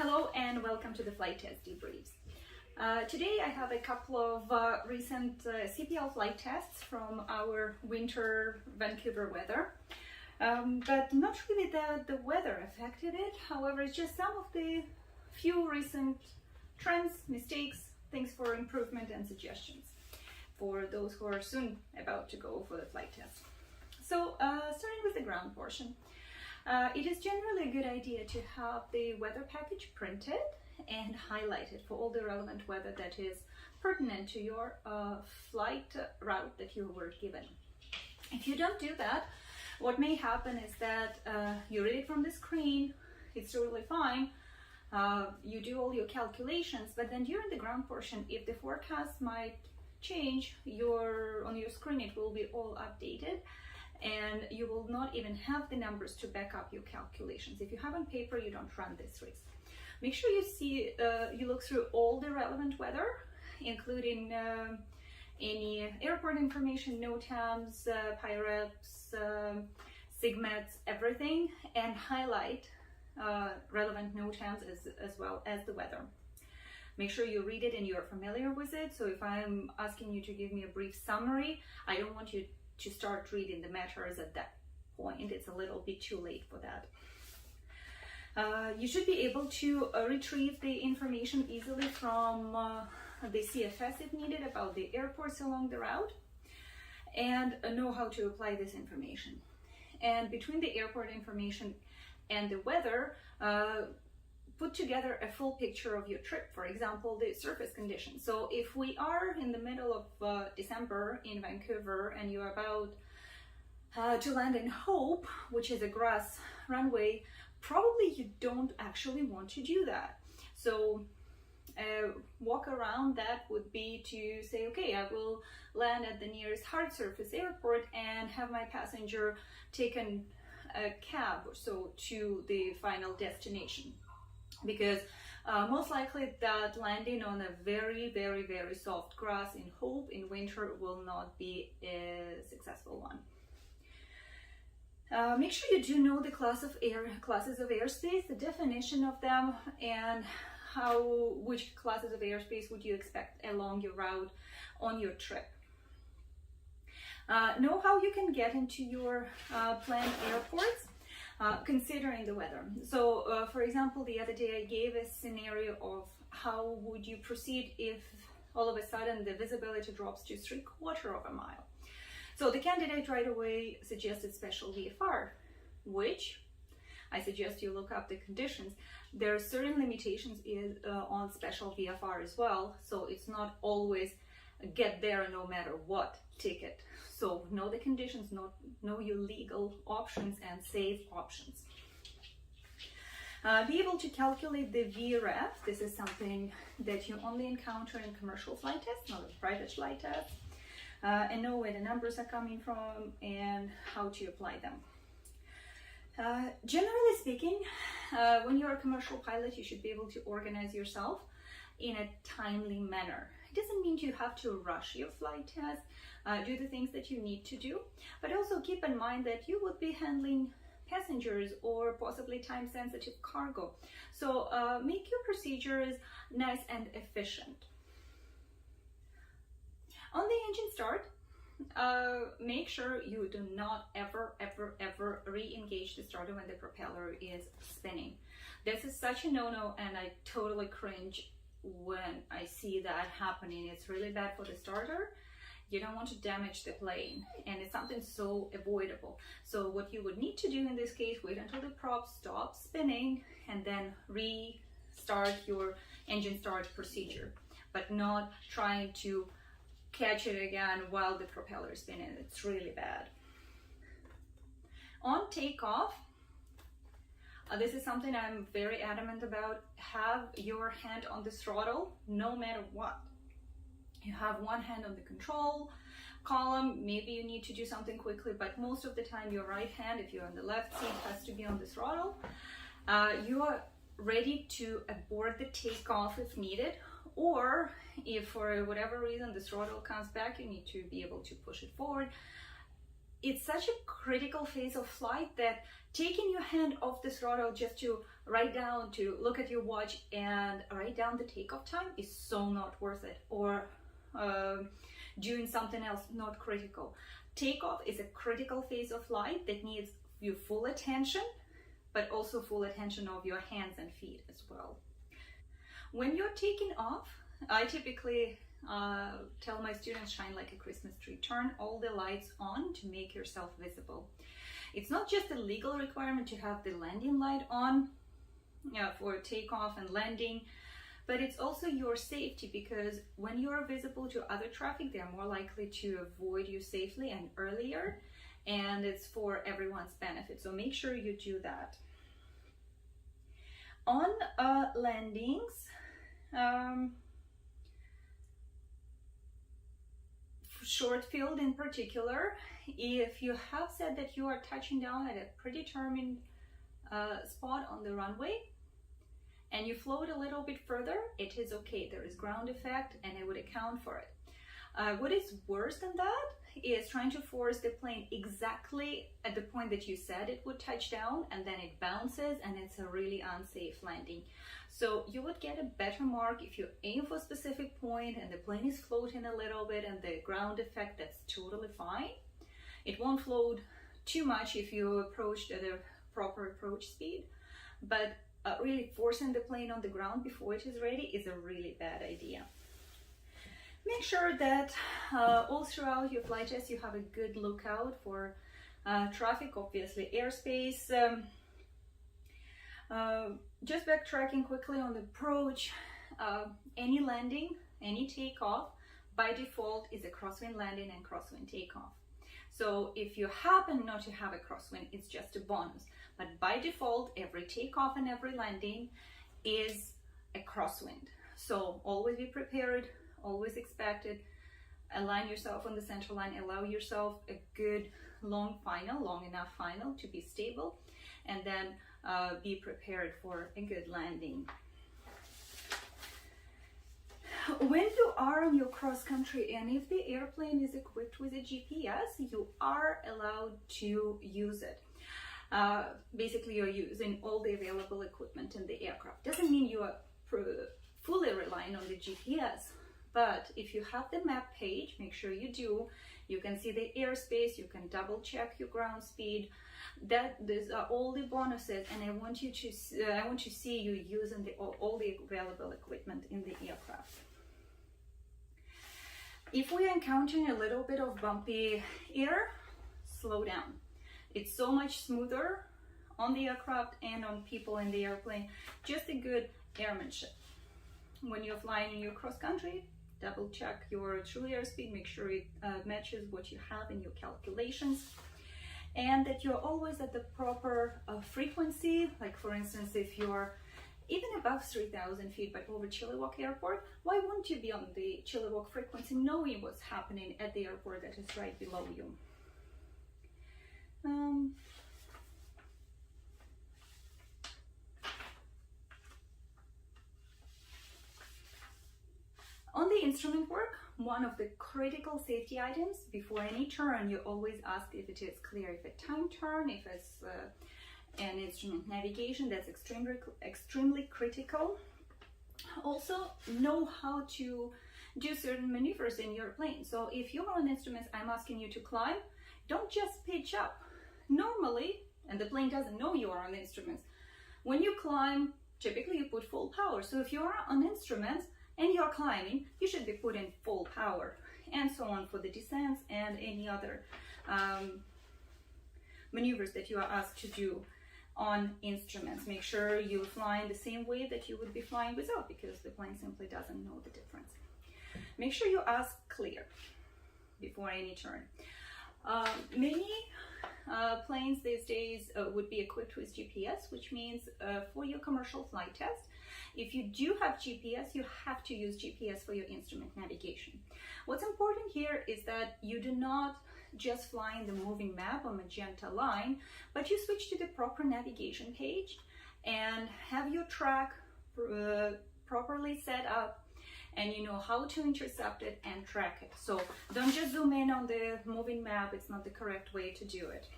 Hello and welcome to the flight test debriefs. Today I have a couple of recent CPL flight tests from our winter Vancouver weather, but not really that the weather affected it. However, it's just some of the few recent trends, mistakes, things for improvement and suggestions for those who are soon about to go for the flight test. So starting with the ground portion. It is generally a good idea to have the weather package printed and highlighted for all the relevant weather that is pertinent to your flight route that you were given. If you don't do that, what may happen is that you read it from the screen, it's totally fine, you do all your calculations, but then during the ground portion, if the forecast might change, on your screen it will be all updated, and you will not even have the numbers to back up your calculations. If you have on paper, you don't run this risk. Make sure you look through all the relevant weather, including any airport information, NOTAMs, PIREPs, SIGMETs, everything, and highlight relevant NOTAMs as well as the weather. Make sure you read it and you're familiar with it. So if I'm asking you to give me a brief summary, I don't want you to start reading the matters at that point. It's a little bit too late for that. You should be able to retrieve the information easily from the CFS if needed about the airports along the route, and know how to apply this information. And between the airport information and the weather, put together a full picture of your trip. For example, the surface conditions. So if we are in the middle of December in Vancouver and you're about to land in Hope, which is a grass runway, probably you don't actually want to do that. So walk around that would be to say, okay, I will land at the nearest hard surface airport and have my passenger taken a cab or so to the final destination. Because most likely that landing on a very, very, very soft grass in Hope in winter will not be a successful one. Make sure you do know the classes of airspace, the definition of them, and which classes of airspace would you expect along your route on your trip. Know how you can get into your planned airports. Considering the weather. So for example, the other day I gave a scenario of how would you proceed if all of a sudden the visibility drops to 3/4 of a mile. So the candidate right away suggested special VFR, which I suggest you look up the conditions. There are certain limitations on special VFR as well, so it's not always get there no matter what ticket. So know the conditions, know your legal options and safe options. Be able to calculate the VREF. This is something that you only encounter in commercial flight tests, not in private flight tests. And know where the numbers are coming from and how to apply them. Generally speaking, when you're a commercial pilot, you should be able to organize yourself in a timely manner. It doesn't mean you have to rush your flight test, do the things that you need to do, but also keep in mind that you would be handling passengers or possibly time-sensitive cargo. So make your procedures nice and efficient. On the engine start, make sure you do not ever re-engage the starter when the propeller is spinning. This is such a no-no, and I totally cringe when I see that happening. It's really bad for the starter. You don't want to damage the plane, and it's something so avoidable. So what you would need to do in this case, wait until the prop stops spinning and then restart your engine start procedure, but not trying to catch it again while the propeller is spinning. It's really bad. On takeoff, this is something I'm very adamant about. Have your hand on the throttle no matter what. You have one hand on the control column, maybe you need to do something quickly, but most of the time your right hand, if you're on the left seat, has to be on the throttle. You are ready to abort the takeoff if needed, or if for whatever reason the throttle comes back, you need to be able to push it forward. It's such a critical phase of flight that taking your hand off the throttle just to write down, to look at your watch and write down the takeoff time is so not worth it, or doing something else not critical. Takeoff is a critical phase of flight that needs your full attention, but also full attention of your hands and feet as well. When you're taking off, I typically tell my students, shine like a Christmas tree. Turn all the lights on to make yourself visible. It's not just a legal requirement to have the landing light on for takeoff and landing, but it's also your safety, because when you're visible to other traffic, they're more likely to avoid you safely and earlier, and it's for everyone's benefit. So make sure you do that. On landings, short field in particular, if you have said that you are touching down at a predetermined spot on the runway and you float a little bit further, it is okay. There is ground effect and it would account for it. What is worse than that is trying to force the plane exactly at the point that you said it would touch down, and then it bounces and it's a really unsafe landing. So you would get a better mark if you aim for a specific point and the plane is floating a little bit and the ground effect, that's totally fine. It won't float too much if you approached at a proper approach speed, but really forcing the plane on the ground before it is ready is a really bad idea. Make sure that all throughout your flight test you have a good lookout for traffic, obviously airspace. Just backtracking quickly on the approach, any landing, any takeoff, by default is a crosswind landing and crosswind takeoff. So if you happen not to have a crosswind, it's just a bonus. But by default, every takeoff and every landing is a crosswind. So always be prepared, always expect it. Align yourself on the center line, allow yourself a good long enough final to be stable, and then be prepared for a good landing. When you are on your cross country and if the airplane is equipped with a GPS, you are allowed to use it. Basically, you're using all the available equipment in the aircraft. Doesn't mean you are fully relying on the GPS, but if you have the map page, make sure you do. You can see the airspace, you can double check your ground speed. These are all the bonuses, and I want to see you using all the available equipment in the aircraft. If we are encountering a little bit of bumpy air, slow down. It's so much smoother on the aircraft and on people in the airplane. Just a good airmanship. When you're flying in your cross country, double check your true airspeed, make sure it matches what you have in your calculations, and that you're always at the proper frequency. Like for instance, if you're even above 3,000 feet but over Chilliwack Airport, why wouldn't you be on the Chilliwack frequency knowing what's happening at the airport that is right below you? On the instrument work, one of the critical safety items before any turn, you always ask if it is clear. If a time turn, if it's an instrument navigation, that's extremely critical. Also, know how to do certain maneuvers in your plane. So if you're on instruments, I'm asking you to climb, don't just pitch up. Normally, and the plane doesn't know you are on instruments, when you climb, typically you put full power. So if you're on instruments and you're climbing, you should be putting full power, and so on for the descents and any other maneuvers that you are asked to do on instruments. Make sure you fly in the same way that you would be flying without, because the plane simply doesn't know the difference. Make sure you ask clear before any turn. Many planes these days would be equipped with GPS, which means for your commercial flight test, if you do have GPS, you have to use GPS for your instrument navigation. What's important here is that you do not just fly in the moving map or magenta line, but you switch to the proper navigation page and have your track properly set up, and you know how to intercept it and track it. So don't just zoom in on the moving map, it's not the correct way to do it.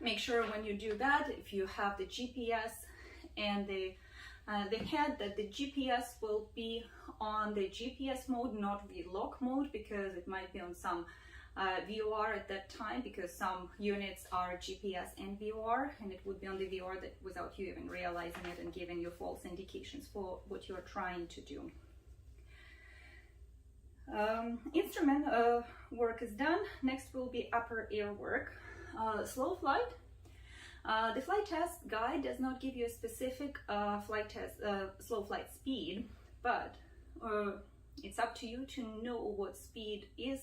Make sure when you do that, if you have the GPS and the head, that the GPS will be on the GPS mode, not the lock mode, because it might be on some VOR at that time, because some units are GPS and VOR, and it would be on the VOR that without you even realizing it and giving you false indications for what you're trying to do. Instrument work is done. Next will be upper air work. Slow flight. The flight test guide does not give you a specific slow flight speed, but it's up to you to know what speed is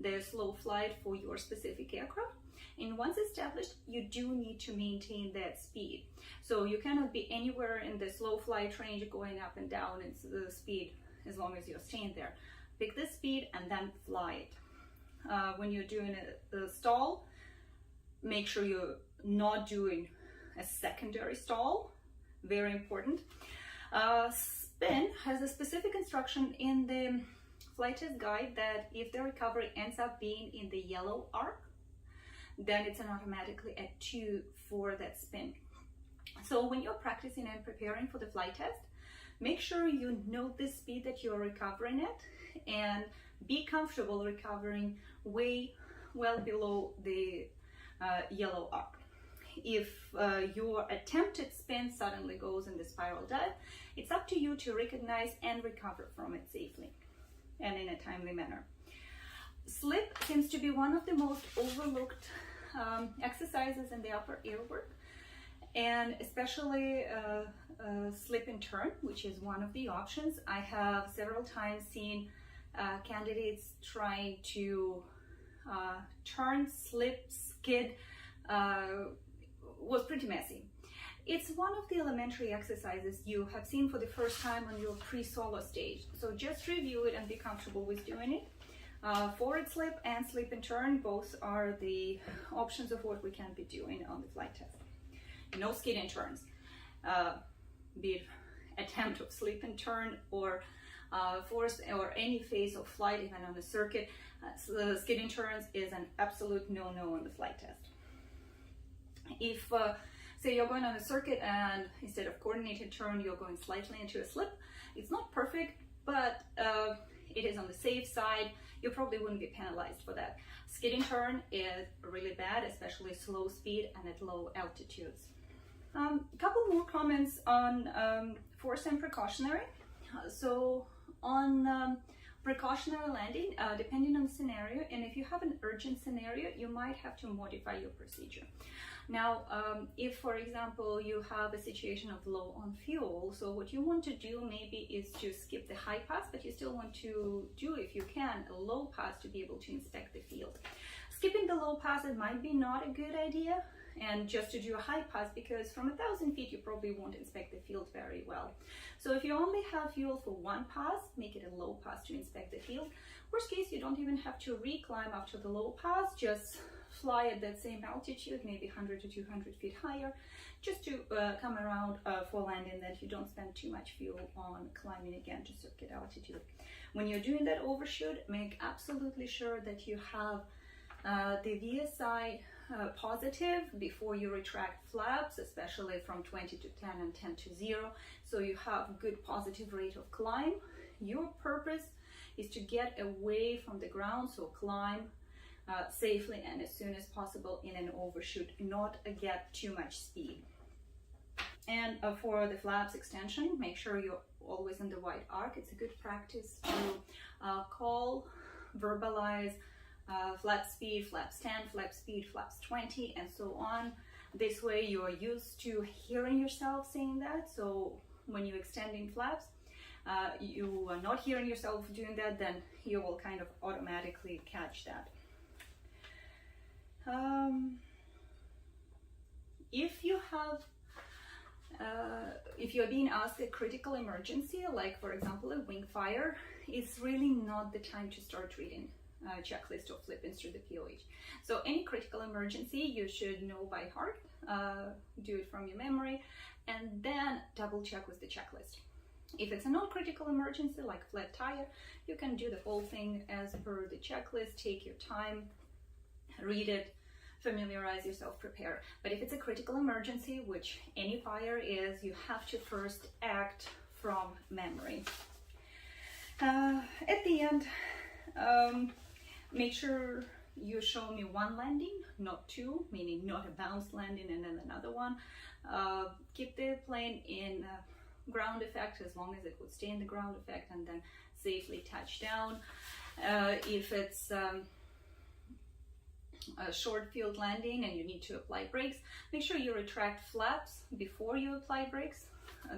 the slow flight for your specific aircraft. And once established, you do need to maintain that speed. So you cannot be anywhere in the slow flight range going up and down in the speed as long as you're staying there. Pick the speed and then fly it. When you're doing a stall, make sure you're not doing a secondary stall. Very important. Spin has a specific instruction in the flight test guide that if the recovery ends up being in the yellow arc, then it's an automatically a 2 for that spin. So when you're practicing and preparing for the flight test, make sure you know the speed that you're recovering at and be comfortable recovering way well below the yellow arc. If your attempted spin suddenly goes in the spiral dive, it's up to you to recognize and recover from it safely and in a timely manner. Slip seems to be one of the most overlooked exercises in the upper air work, and especially slip and turn, which is one of the options. I have several times seen candidates trying to turn, slip, skid. Was pretty messy. It's one of the elementary exercises you have seen for the first time on your pre-solo stage. So just review it and be comfortable with doing it. Forward slip and slip and turn, both are the options of what we can be doing on the flight test. No skid and turns, be it attempt of slip and turn or force or any phase of flight, even on the circuit. Skid and turns is an absolute no-no on the flight test. If say you're going on a circuit and instead of coordinated turn you're going slightly into a slip, it's not perfect, but it is on the safe side. You probably wouldn't be penalized for that. Skid and turn is really bad, especially slow speed and at low altitudes. A couple more comments on force and precautionary. So on precautionary landing, depending on the scenario, and if you have an urgent scenario, you might have to modify your procedure. Now, if, for example, you have a situation of low on fuel, so what you want to do maybe is to skip the high pass, but you still want to do, if you can, a low pass to be able to inspect the field. Skipping the low passes might be not a good idea, and just to do a high pass, because from 1,000 feet you probably won't inspect the field very well. So if you only have fuel for one pass, make it a low pass to inspect the field. Worst case, you don't even have to reclimb after the low pass, just fly at that same altitude, maybe 100 to 200 feet higher, just to come around for landing, that you don't spend too much fuel on climbing again to circuit altitude. When you're doing that overshoot, make absolutely sure that you have the VSI positive before you retract flaps, especially from 20 to 10 and 10 to 0, so you have good positive rate of climb. Your purpose is to get away from the ground, so climb safely and as soon as possible in an overshoot, not get too much speed. And for the flaps extension, make sure you're always in the wide arc. It's a good practice to call, verbalize flap speed, flaps 10, flap speed, flaps 20, and so on. This way you are used to hearing yourself saying that, so when you're extending flaps, you are not hearing yourself doing that, then you will kind of automatically catch that. If you have if you're being asked a critical emergency, like for example a wing fire, it's really not the time to start reading a checklist or flip through the POH. So any critical emergency you should know by heart, do it from your memory, and then double check with the checklist. If it's a non-critical emergency like flat tire, you can do the whole thing as per the checklist, take your time, read it, familiarize yourself, prepare. But if it's a critical emergency, which any fire is, you have to first act from memory. At the end, make sure you show me one landing, not two, meaning not a bounce landing and then another one. Keep the plane in ground effect as long as it would stay in the ground effect, and then safely touch down. If it's a short field landing and you need to apply brakes, make sure you retract flaps before you apply brakes,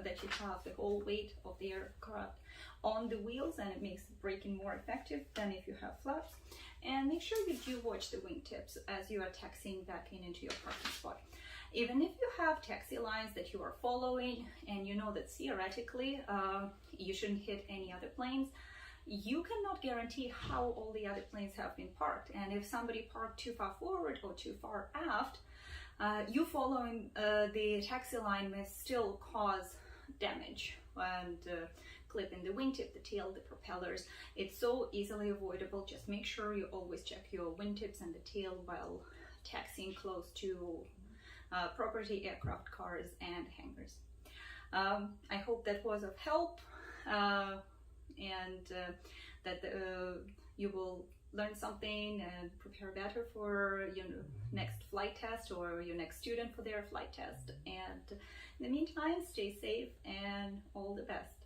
that you have the whole weight of the aircraft on the wheels, and it makes braking more effective than if you have flaps. And make sure you do watch the wingtips as you are taxiing back into your parking spot. Even if you have taxi lines that you are following and you know that theoretically you shouldn't hit any other planes, you cannot guarantee how all the other planes have been parked. And if somebody parked too far forward or too far aft, you following the taxi line may still cause damage and clip in the wingtip, the tail, the propellers. It's so easily avoidable. Just make sure you always check your wingtips and the tail while taxiing close to property, aircraft, cars, and hangars. I hope that was of help, and that you will learn something and prepare better for your next flight test or your next student for their flight test. And in the meantime, stay safe and all the best.